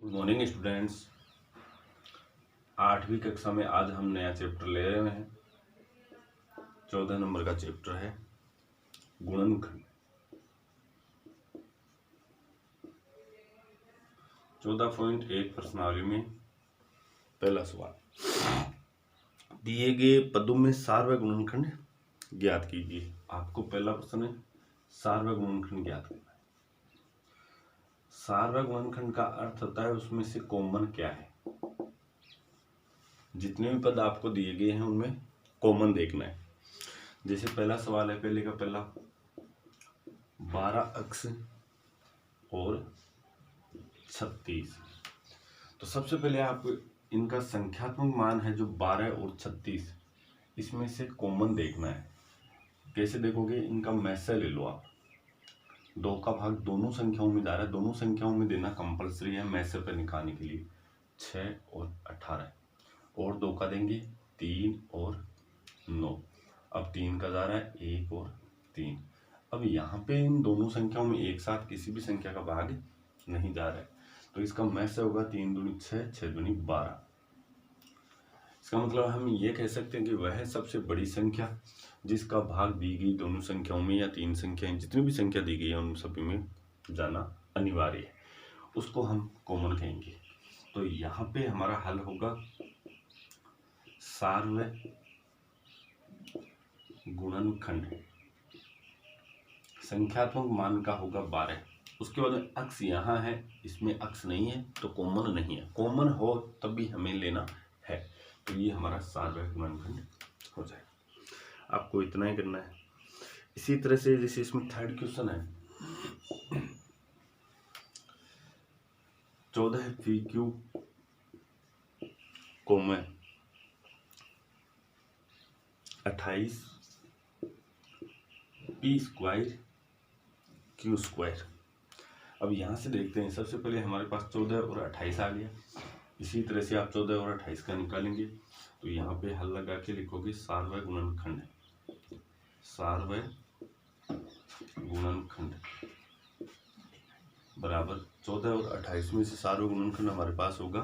Good morning students. 8वीं कक्षा में आज हम नया चैप्टर ले रहे हैं। 14 नंबर का चैप्टर है गुणनखंड। 14.1 प्रश्नावली में पहला सवाल, दिए गए पदों में सार व गुणनखंड ज्ञात कीजिए। आपको पहला प्रश्न है सार व गुणनखंड ज्ञात करना है। सार व गुणनखंड का अर्थ होता है उसमें से कॉमन क्या है। जितने भी पद आपको दिए गए हैं उनमें कॉमन देखना है। जैसे पहला सवाल है, पहले का पहला 12 अक्ष और 36। तो सबसे पहले आप इनका संख्यात्मक मान है जो 12 और 36, इसमें से कॉमन देखना है। कैसे देखोगे, इनका मैसे ले लो आप। 2 का भाग दोनों संख्याओं में जा रहा है, दोनों संख्याओं में देना कंपलसरी है मैसे पर निकालने के लिए। 6 और 18 और 2 का देंगे 3 और 9। अब 3 का जा रहा है 1 और 3। अब यहाँ पे इन दोनों संख्याओं में एक साथ किसी भी संख्या का भाग नहीं जा रहा है, तो इसका मैसे होगा 3 दूनी 6, 6 दूनी 12। इसका मतलब हम ये कह सकते हैं कि वह सबसे बड़ी संख्या जिसका भाग दी गई दोनों संख्याओं में या 3 संख्याएं जितनी भी संख्या दी गई है उन सभी में जाना अनिवार्य है, उसको हम कॉमन कहेंगे। तो यहाँ पे हमारा हल होगा सार व गुणनखंड। संख्यात्मक मान का होगा 12। उसके बाद अक्ष यहाँ है, इसमें अक्ष नहीं है तो कॉमन नहीं है। कॉमन हो तब भी हमें लेना है, तो ये हमारा सार व गुणनखंड हो जाएगा। आपको इतना ही करना है। इसी तरह से जैसे इसमें थर्ड क्वेश्चन है 14 PQ, 28 P² Q²। अब यहाँ से देखते हैं, सबसे पहले हमारे पास 14 और 28 आ गया। इसी तरह से आप 14 और 28 का निकालेंगे, तो यहाँ पे हल लगा के लिखोगे सार व गुणनखंड है। सार व गुणनखंड बराबर 14 और 28 में से सार व गुणनखंड हमारे पास होगा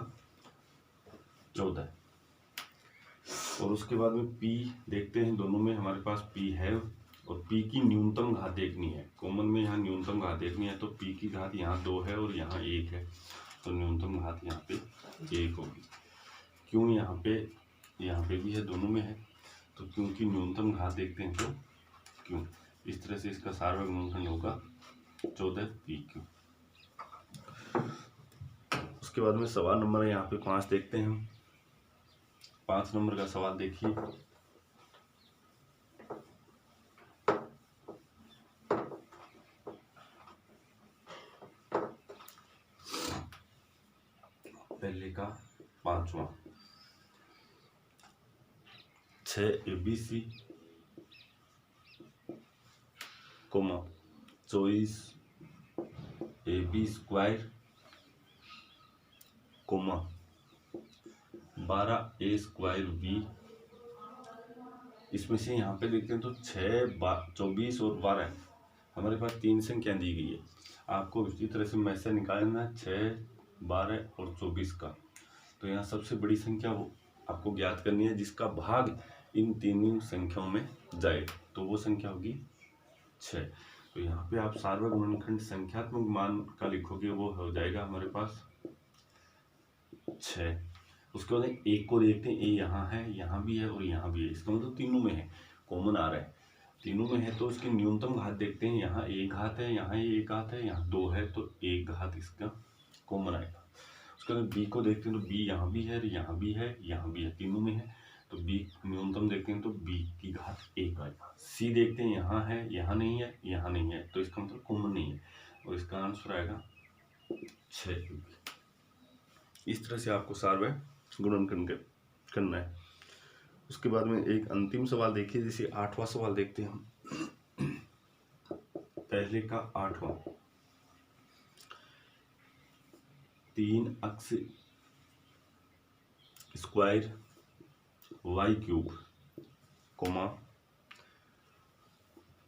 14। और उसके बाद में P देखते हैं, दोनों में हमारे पास P है और P की न्यूनतम घात देखनी है। कॉमन में यहाँ न्यूनतम घात देखनी है, तो P की घात यहाँ 2 है और यहाँ 1 है, तो न्यूनतम घात यहाँ पे 1 होगी। क्यों यहाँ पे भी है, दोनों में है, तो क्योंकि न्यूनतम घात देखते हैं तो क्यों। इस तरह से इसका सार व गुणनखंड होगा 14 PQ। उसके बाद में सवाल नंबर यहाँ पे 5 देखते हैं हम। 5 नंबर का सवाल देखिए, पहले का 5वां 6 ABC, 24 AB², 12 A²B। इसमें से यहाँ पे देखते हैं तो 6, 24 और 12 हमारे पास 3 संख्या दी गई है। आपको इसी तरह से मैसे निकालना है 6, 12 और 24 का। तो यहाँ सबसे बड़ी संख्या वो आपको ज्ञात करनी है जिसका भाग इन तीनों संख्याओं में जाए, तो वो संख्या होगी 6। तो यहाँ पे आप सार व गुणनखंड संख्यात्मक मान का लिखोगे, वो हो जाएगा हमारे पास 6। उसके बाद एक को देखते हैं, ए यहाँ है, यहाँ भी है और यहाँ भी है, इसका मतलब तीनों में है, कॉमन आ रहा है, तीनों में है। तो इसकी न्यूनतम घात देखते हैं, यहाँ 1 घात है, यहाँ 1 घात है, यहाँ 2 है, तो 1 घात इसका कॉमन आएगा। उसके बाद बी को देखते हैं तो बी यहाँ भी है, यहाँ भी है, यहाँ भी है, तीनों में है, तो बी न्यूनतम देखते हैं तो बी की घात 1 आएगा। सी देखते हैं, यहाँ है, यहाँ नहीं है, यहाँ नहीं है, तो इसका मतलब कॉमन नहीं है, और इसका आंसर आएगा 6। इस तरह से आपको सार व गुणनखंड करना है। उसके बाद में एक अंतिम सवाल देखिए, जैसे 8वां सवाल देखते हैं हम। पहले का 8वां 3 अक्ष स्क्वायर y³,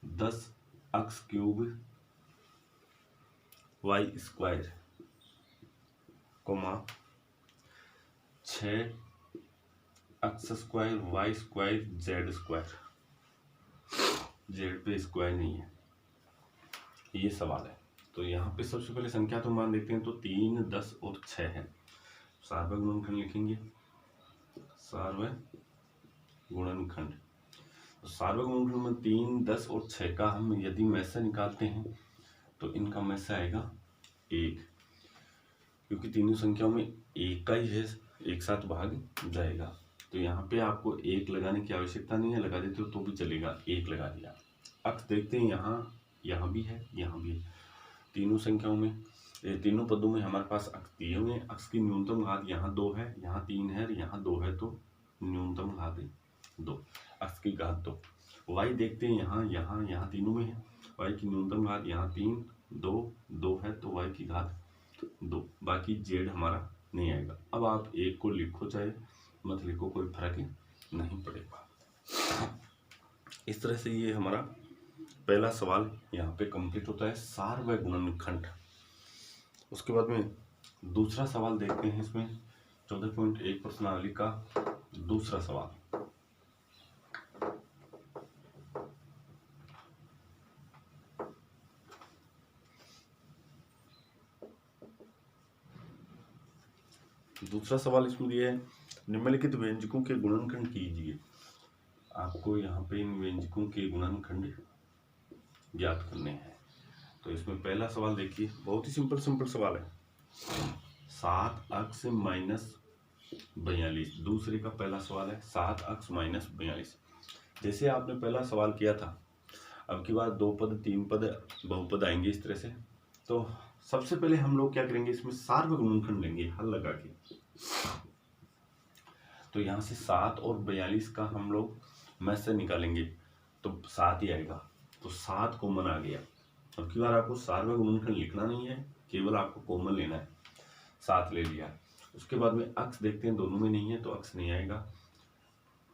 10 अक्ष cube y²। Comma 6 x square y square z square, z पे स्क्वायर नहीं है, ये सवाल है। तो यहाँ पे सबसे पहले संख्या तो मान देखते हैं, तो 3, 10 और 6 है। सार्वक गुणनखंड लिखेंगे, सार्वक गुणनखंड। तो सार्वक गुणनखंड में 3, 10 और 6 का हम यदि मैसे निकालते हैं तो इनका मैसे आएगा 1, क्योंकि तीनों संख्याओं में एक का ही है, एक साथ भाग जाएगा। तो यहाँ पे आपको 1 लगाने की आवश्यकता नहीं है, लगा देते हो तो भी चलेगा, 1 लगा दिया। अक्स देखते हैं, यहाँ भी है, यहाँ भी है। तीनों संख्याओं में, तीनों पदों में हमारे पास अक्स दिए हुए हैं। अक्स की न्यूनतम घात यहाँ 2 है, यहाँ 3 है, यहाँ 2 है, तो न्यूनतम घात 2, अक्स की घात 2। वाई देखते हैं, यहाँ तीनों में है, वाई की न्यूनतम घात यहाँ 3, 2 है, तो वाई की घात 2। बाकी जेड हमारा नहीं आएगा। अब आप 1 को लिखो चाहे मत लिखो, कोई फर्क नहीं पड़ेगा। इस तरह से ये हमारा पहला सवाल यहाँ पे कंप्लीट होता है, सार्वक गुणनखंड। उसके बाद में दूसरा सवाल देखते हैं, इसमें 14.1 प्रश्नावली का दूसरा सवाल। दूसरा सवाल इसमें दिया है, निम्नलिखित व्यंजकों के गुणनखंड कीजिए। आपको यहाँ पे इन व्यंजकों के गुणनखंड ज्ञात करने हैं। तो इसमें पहला सवाल देखिए, बहुत ही सिंपल सवाल है। 7 अक्स माइनस 42। दूसरे का पहला सवाल है 7 अक्स माइनस 42। जैसे आपने पहला सवाल किया था, अब की बार 2 पद 3 पद बहुपद आएंगे इस तरह से। तो सबसे पहले हम लोग क्या करेंगे, इसमें सार्वक गुणनखंड लेंगे हल लगा के। तो यहाँ से 7 और 42 का हम लोग में से निकालेंगे तो 7 ही आएगा, तो 7 कॉमन आ गया। अब की बार आपको सार्वक गुणनखंड लिखना नहीं है, केवल आपको कॉमन लेना है, 7 ले लिया। उसके बाद में अक्स देखते हैं, दोनों में नहीं है तो अक्स नहीं आएगा।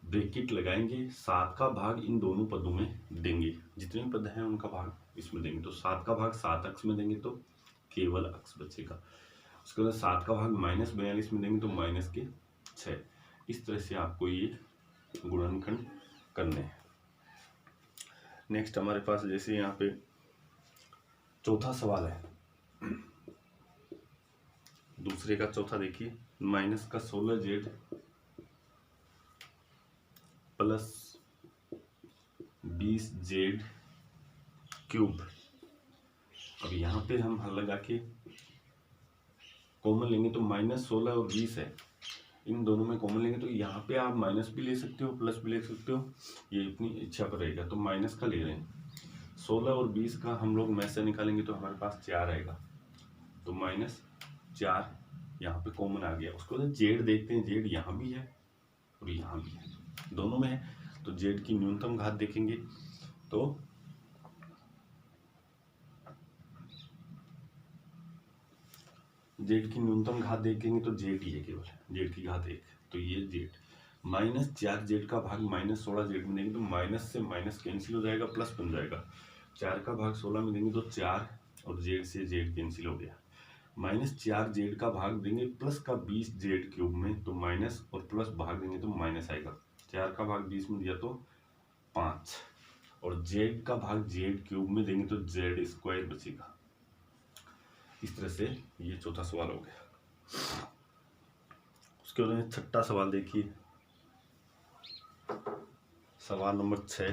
ब्रैकेट लगाएंगे, 7 का भाग इन दोनों पदों में देंगे, जितने पद हैं उनका भाग इसमें देंगे। तो 7 का भाग 7 अक्स में देंगे तो केवल अक्स बचेगा। उसके बाद 7 का भाग माइनस 42 में देंगे तो माइनस के 6। इस तरह से आपको ये गुणनखंड करने हैं। नेक्स्ट हमारे पास जैसे यहाँ पे चौथा सवाल है, दूसरे का चौथा देखिए, माइनस का 16z प्लस 20z क्यूब। अब यहाँ पे हम हल लगा के कॉमन लेंगे तो माइनस 16 और 20 है, इन दोनों में कॉमन लेंगे तो यहाँ पे आप माइनस भी ले सकते हो प्लस भी ले सकते हो, ये अपनी इच्छा पर रहेगा। तो माइनस का ले रहे हैं, 16 और 20 का हम लोग में से निकालेंगे तो हमारे पास 4 आएगा, तो -4 यहाँ पे कॉमन आ गया। उसके बाद जेड देखते हैं, जेड यहाँ भी है और यहाँ भी है, दोनों में है। तो जेड की न्यूनतम घात देखेंगे तो जेड की न्यूनतम घात देखेंगे तो जेड ही है, केवल जेड की घात 1, तो ये जेड। -4 जेड का भाग -16 जेड में देंगे तो माइनस से माइनस कैंसिल हो जाएगा, प्लस बन जाएगा। 4 का भाग 16 में देंगे तो 4 और जेड से जेड कैंसिल हो गया। -4 जेड का भाग देंगे प्लस का 20 जेड क्यूब में, तो माइनस और प्लस भाग देंगे तो माइनस आएगा। 4 का भाग 20 में दिया तो 5, और जेड का भाग जेड क्यूब में देंगे तो जेड स्क्वायर बचेगा। इस तरह से ये चौथा सवाल हो गया। उसके बाद में छठा सवाल देखिए, सवाल नंबर 6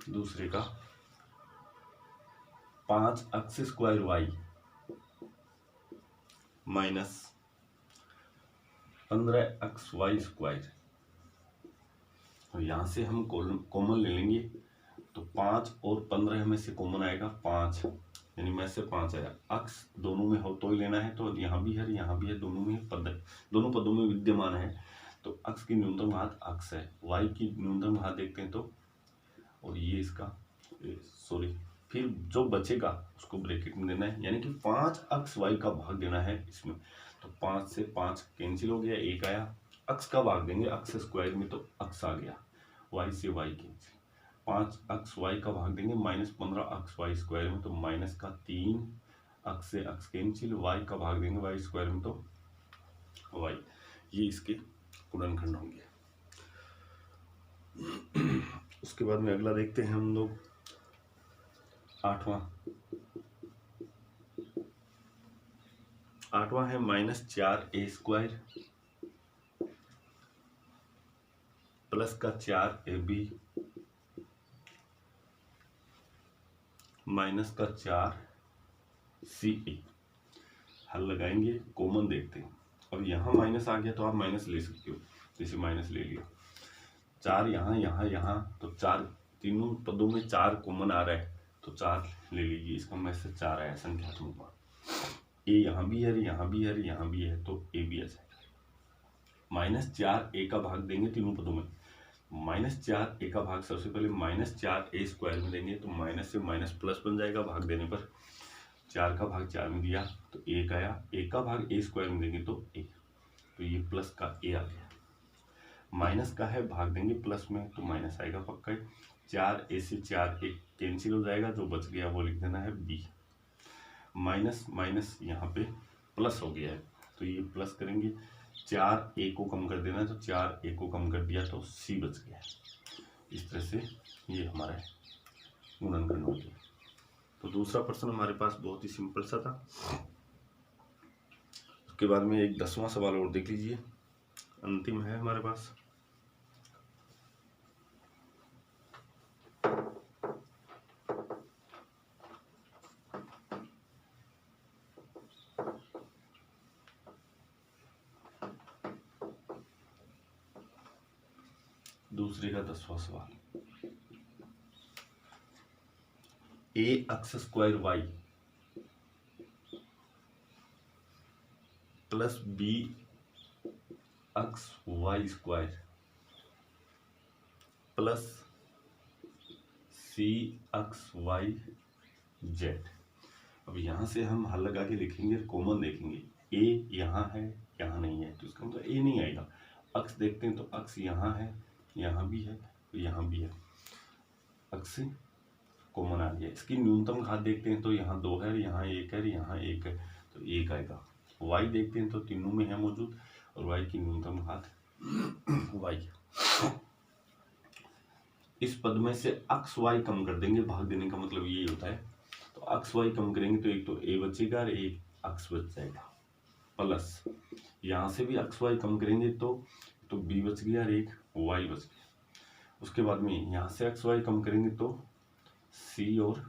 दूसरे का, 5 x square y minus 15 x y square. यहाँ से हम कॉमन ले लेंगे तो 5 और 15 में से कॉमन आएगा 5, यानी में से 5 आया। अक्स दोनों में हो तो ही लेना है, तो यहाँ भी है यहाँ भी है, दोनों में पद, दोनों पदों में विद्यमान है। तो अक्स की न्यूनतम घात अक्स है, वाई की न्यूनतम घात देखते हैं तो, और ये इसका सॉरी, फिर जो बचेगा उसको ब्रैकेट में देना है, यानी कि 5 अक्स वाई का भाग देना है इसमें। तो 5 से 5 कैंसिल हो गया, 1 आया। अक्स का भाग देंगे अक्स स्क्वायर में तो अक्स आ गया, वाई से वाई कैंसिल। 5 अक्स वाई का भाग देंगे -15 अक्स वाई स्क्वायर में तो -3 अक्स से अक्स कैंसिल, वाई का भाग देंगे वाई स्क्वायर में तो वाई, ये इसके गुणनखंड होंगे। उसके बाद में अगला देखते हैं हम लोग आठवां है -4a² प्लस का 4ab माइनस का 4ca। हल लगाएंगे, कॉमन देखते हैं। अब यहाँ माइनस आ गया तो आप माइनस ले सकते हो, जैसे माइनस ले लिया, 4 यहाँ यहाँ यहाँ, तो 4 तीनों पदों में 4 कॉमन आ रहा है तो 4 ले लीजिए, इसका मैसेज 4 आया संख्यात्मक मान। ए यहाँ भी है, यहाँ भी है, यहाँ भी है, तो ए भी आ जाएगा। -4a का भाग देंगे तीनों पदों में, -4a का भाग सबसे पहले -4a² में देंगे तो माइनस से माइनस प्लस बन जाएगा, भाग देने पर 4 का भाग 4 में दिया तो 1 आया, a का भाग a² में देंगे तो 1, तो ये प्लस का a आ गया। माइनस का है, भाग देंगे प्लस में तो माइनस आएगा पक्का ही, 4a से 4a कैंसिल हो जाएगा, जो बच गया वो लिख देना है b। माइनस माइनस यहाँ पे प्लस हो गया है तो ये प्लस करेंगे, 4a को कम कर देना है तो 4a को कम कर दिया तो c बच गया। इस तरह से ये हमारा गुणनखंड हो गया। तो दूसरा प्रश्न हमारे पास बहुत ही सिंपल सा था। उसके बाद में एक 10वां सवाल और देख लीजिए, अंतिम है हमारे पास। दूसरे का 10वां सवाल, ax² y plus bxy² plus cxyz। अब यहाँ से हम हल लगा के लिखेंगे, कॉमन देखेंगे, a यहाँ है यहाँ नहीं है तो इसका मतलब a नहीं आएगा। अक्स देखते हैं तो अक्स यहाँ है यहाँ भी है तो यहाँ भी है, अक्स कॉमन आ गया। इसकी न्यूनतम घात देखते हैं तो यहाँ 2 है, यहाँ 1 है, यहाँ 1 है तो 1 आएगा। वाई देखते हैं तो तीनों में है मौजूद और वाई की न्यूनतम घात वाई। इस पद में से अक्स वाई कम कर देंगे, भाग देने का मतलब ये होता है। तो अक्स वाई कम करेंगे तो एक तो ए बचेगा और एक अक्स बच जाएगा, प्लस यहाँ से भी अक्स वाई कम करेंगे तो बी बच गया और एक वाई बच गया। उसके बाद में यहाँ से एक्स वाई कम करेंगे तो सी और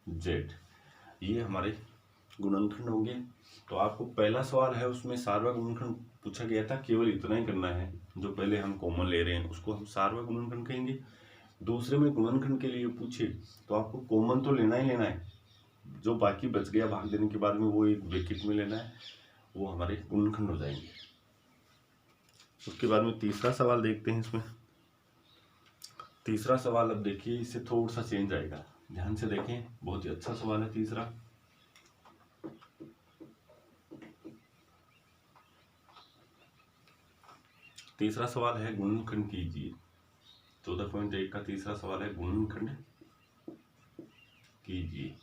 जेड, ये हमारे गुणनखंड होंगे। तो आपको पहला सवाल है उसमें सार्वक गुणनखंड पूछा गया था, केवल इतना ही करना है, जो पहले हम कॉमन ले रहे हैं उसको हम सार्वक गुणनखंड कहेंगे। दूसरे में गुणनखंड के लिए पूछे तो आपको कॉमन तो लेना ही लेना है, जो बाकी बच गया भाग देने के बाद में वो एक ब्रैकेट में लेना है, वो हमारे गुणनखंड हो जाएंगे। उसके बाद में तीसरा सवाल देखते हैं। इसमें तीसरा सवाल अब देखिए, इससे थोड़ा सा चेंज आएगा, ध्यान से देखें, बहुत ही अच्छा सवाल है तीसरा। तीसरा सवाल है गुणनखंड कीजिए। 14.1 का तीसरा सवाल है गुणनखंड कीजिए।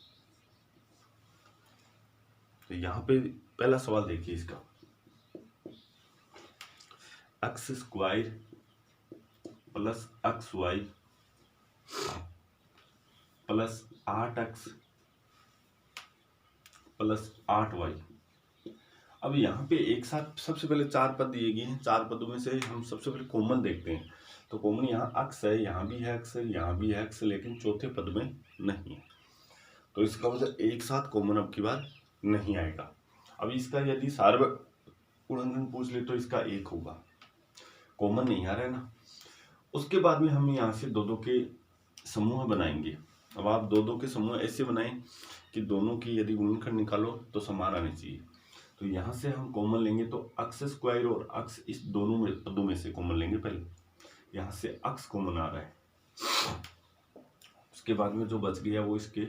तो यहाँ पे पहला सवाल देखिए इसका, x² plus xy plus 8x plus 8y। अब यहाँ पे एक साथ सबसे पहले 4 पद दिए गए हैं, 4 पदों में से हम सबसे पहले कॉमन देखते हैं। तो कॉमन यहाँ x है, यहाँ भी है x है, यहाँ भी है x, लेकिन चौथे पद में नहीं है, तो इसका मतलब एक साथ कॉमन अब की बार नहीं आएगा। अब इसका यदि सार्वक गुणनखंड पूछ ले तो इसका 1 होगा, कॉमन नहीं आ रहा है ना। उसके बाद में हम यहाँ से 2-2 के समूह बनाएंगे। अब आप 2-2 के समूह ऐसे बनाएं कि दोनों की यदि गुणनखंड निकालो तो समान आने चाहिए। तो यहाँ से हम कॉमन लेंगे तो x² और x इस दोनों में पदों में से कॉमन लेंगे। पहले यहाँ से x कॉमन आ रहा है, उसके बाद में जो बच गया वो इसके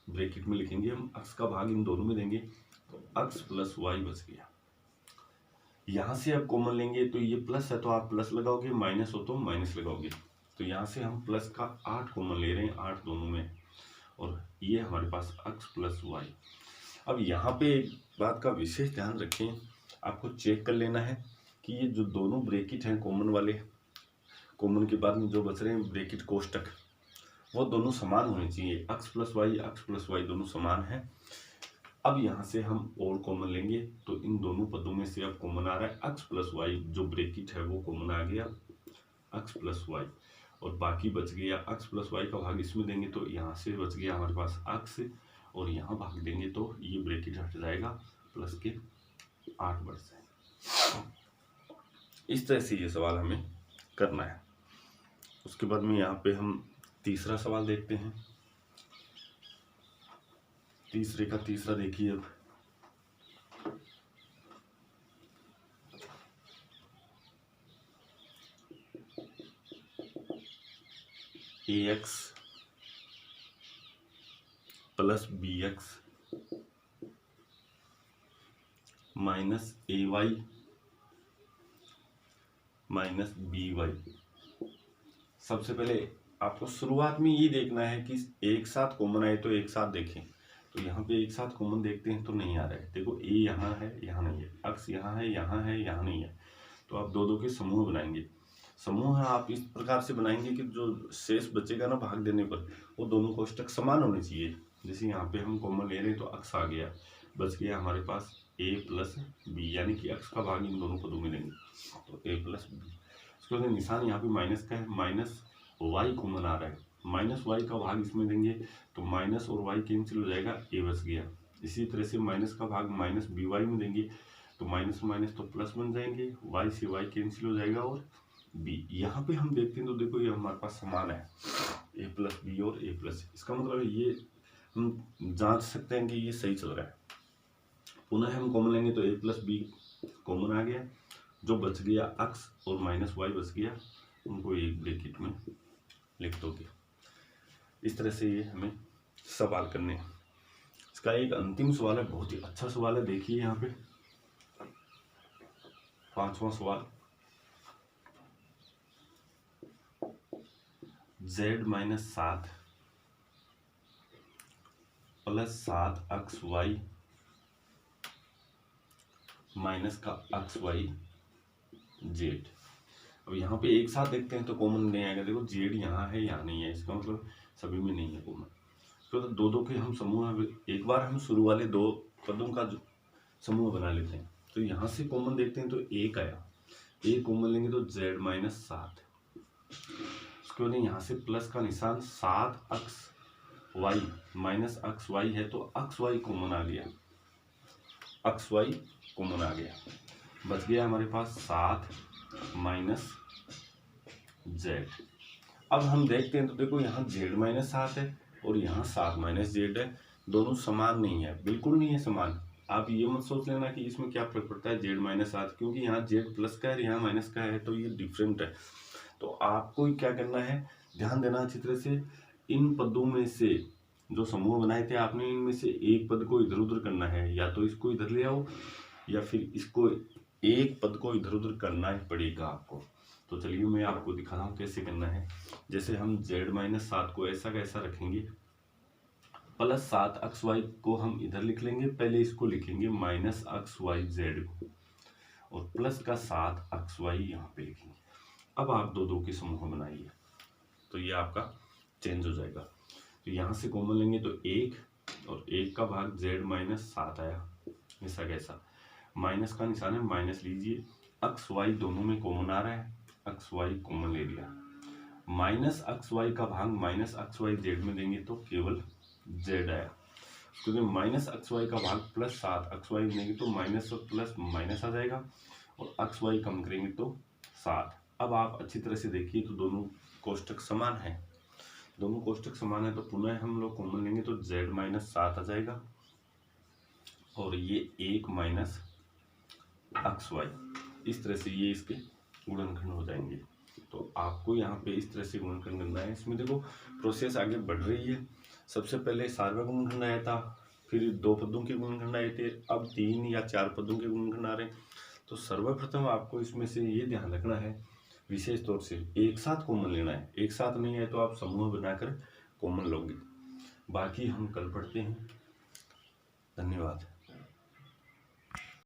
ब्रैकेट में लिखेंगे हम, x का भाग इन दोनों में देंगे तो x प्लस वाई बच गया। यहाँ से आप कॉमन लेंगे तो ये प्लस है तो आप प्लस लगाओगे, माइनस हो तो माइनस लगाओगे। तो यहाँ से हम प्लस का 8 कॉमन ले रहे हैं, 8 दोनों में, और ये हमारे पास x प्लस वाई। अब यहाँ पे एक बात का विशेष ध्यान रखें, आपको चेक कर लेना है कि ये जो दोनों ब्रैकेट हैं कॉमन वाले, कॉमन के बाद में जो बच रहे हैं ब्रैकेट कोष्टक, वो दोनों समान होने चाहिए। x प्लस वाई दोनों समान हैं। अब यहाँ से हम और कॉमन लेंगे तो इन दोनों पदों में से अब कॉमन आ रहा है x प्लस वाई, जो ब्रैकेट है वो कॉमन आ गया x प्लस वाई, और बाकी बच गया x प्लस वाई का भाग इसमें देंगे तो यहाँ से बच गया हमारे पास x, और यहाँ भाग देंगे तो ये ब्रैकेट हट जाएगा, प्लस के 8 बढ़ जाएंगे। इस तरह से ये सवाल हमें करना है। उसके बाद में यहाँ पे हम तीसरा सवाल देखते हैं। तीसरे का तीसरा देखिए अब, ax plus bx minus ay minus by। सबसे पहले आपको शुरुआत में ये देखना है कि एक साथ कॉमन आए तो एक साथ देखें। तो यहाँ पे एक साथ कॉमन देखते हैं तो नहीं आ रहा है। देखो a यहाँ है, यहाँ नहीं है, x यहाँ है, यहाँ है, यहाँ नहीं है। तो आप दो दो के समूह बनाएंगे। समूह आप इस प्रकार से बनाएंगे कि जो शेष बचेगा ना भाग देने पर, वो दोनों कोष्टक समान होने चाहिए। जैसे यहाँ पे हम कॉमन ले रहे हैं तो x आ गया, बच गया हमारे पास a प्लस बी, यानी कि x का भाग इन दोनों पदों में लेंगे तो a प्लस बी। उसके बाद निशान यहाँ पे माइनस का है, माइनस y कॉमन आ रहा है, माइनस y का भाग इसमें देंगे तो माइनस और y कैंसिल हो जाएगा, a बच गया। इसी तरह से माइनस का भाग माइनस by में देंगे तो माइनस माइनस तो प्लस बन जाएंगे, y से y कैंसिल हो जाएगा और b। यहाँ पे हम देखते हैं तो देखो ये हमारे पास समान है, a प्लस बी और a प्लस। इसका मतलब ये हम जांच सकते हैं कि ये सही चल रहा है। पुनः हम कॉमन लेंगे तो a प्लस बी कॉमन आ गया, जो बच गया x और माइनस y बच गया, उनको एक ब्रैकेट में लिख दोगे। इस तरह से ये हमें सवाल करने हैं। इसका एक अंतिम सवाल है, बहुत ही अच्छा सवाल है। देखिए यहाँ पे 5वां सवाल, z minus 7 plus 7xy minus का xy z। अब यहाँ पे एक साथ देखते हैं तो कॉमन नहीं आएगा। देखो z यहाँ है, यहाँ नहीं है, इसका मतलब सभी में नहीं है कॉमन। तो दो दो के हम समूह, एक बार हम शुरू वाले दो पदों का जो समूह बना लेते हैं। तो यहाँ से कॉमन देखते हैं तो एक आया, एक कॉमन लेंगे तो z माइनस 7। उसके बाद यहाँ से प्लस का निशान 7xy माइनस xy है तो xy कॉमन आ गया, xy कॉमन आ गया, बच गया हमारे पास 7 माइनस z। अब हम देखते हैं तो देखो यहाँ z माइनस 7 है और यहाँ 7 माइनस z है, दोनों समान नहीं है, बिल्कुल नहीं है समान। आप ये मत सोच लेना कि इसमें क्या फर्क पड़ता है z माइनस 7, क्योंकि यहाँ z प्लस का है, यहाँ माइनस का है, तो ये डिफरेंट है। तो आपको क्या करना है, ध्यान देना अच्छी तरह से। इन पदों में से जो समूह बनाए थे आपने, इनमें से एक पद को इधर उधर करना है, या तो इसको इधर ले आओ या फिर इसको, एक पद को इधर उधर करना ही पड़ेगा आपको। तो चलिए मैं आपको दिखा रहा हूँ कैसे करना है। जैसे हम z माइनस 7 को ऐसा कैसा रखेंगे, प्लस 7xy को हम इधर लिख लेंगे, पहले इसको लिखेंगे माइनस xyz को, और प्लस का 7xy यहाँ पे लिखेंगे। अब आप दो दो के समूह बनाइए तो ये आपका चेंज हो जाएगा। तो यहाँ से कॉमन लेंगे तो 1 और 1 का भाग z माइनस 7 आया, ऐसा कैसा, माइनस का निशान है, माइनस लीजिए, एक्स वाई दोनों में कॉमन आ रहा है, एक्स वाई कॉमन ले लिया, माइनस एक्स वाई का भाग माइनस एक्स वाई जेड में देंगे तो केवल जेड आया। क्योंकि माइनस एक्स वाई का भाग प्लस 7 एक्स वाई देंगे तो माइनस और प्लस माइनस आ जाएगा, और एक्स वाई कम करेंगे तो 7। अब आप अच्छी तरह से देखिए तो दोनों कोष्टक समान है, दोनों कोष्टक समान है, तो पुनः हम लोग कॉमन लेंगे तो z माइनस 7 आ जाएगा, और ये 1 माइनस एक्स वाई, इस तरह से ये इसके गुणनखंड हो जाएंगे। तो आपको यहाँ पे इस तरह से गुणनखंड करना है। इसमें देखो प्रोसेस आगे बढ़ रही है। सबसे पहले सार्वक गुणनखंड आया था, फिर 2 पदों के गुणनखंड आए थे, अब 3 या 4 पदों के गुणनखंड आ रहे हैं। तो सर्वप्रथम आपको इसमें से ये ध्यान रखना है, विशेष तौर से एक साथ कॉमन लेना है। एक साथ नहीं है तो आप समूह बनाकर कॉमन लोगे। बाकी हम कल पढ़ते हैं। धन्यवाद।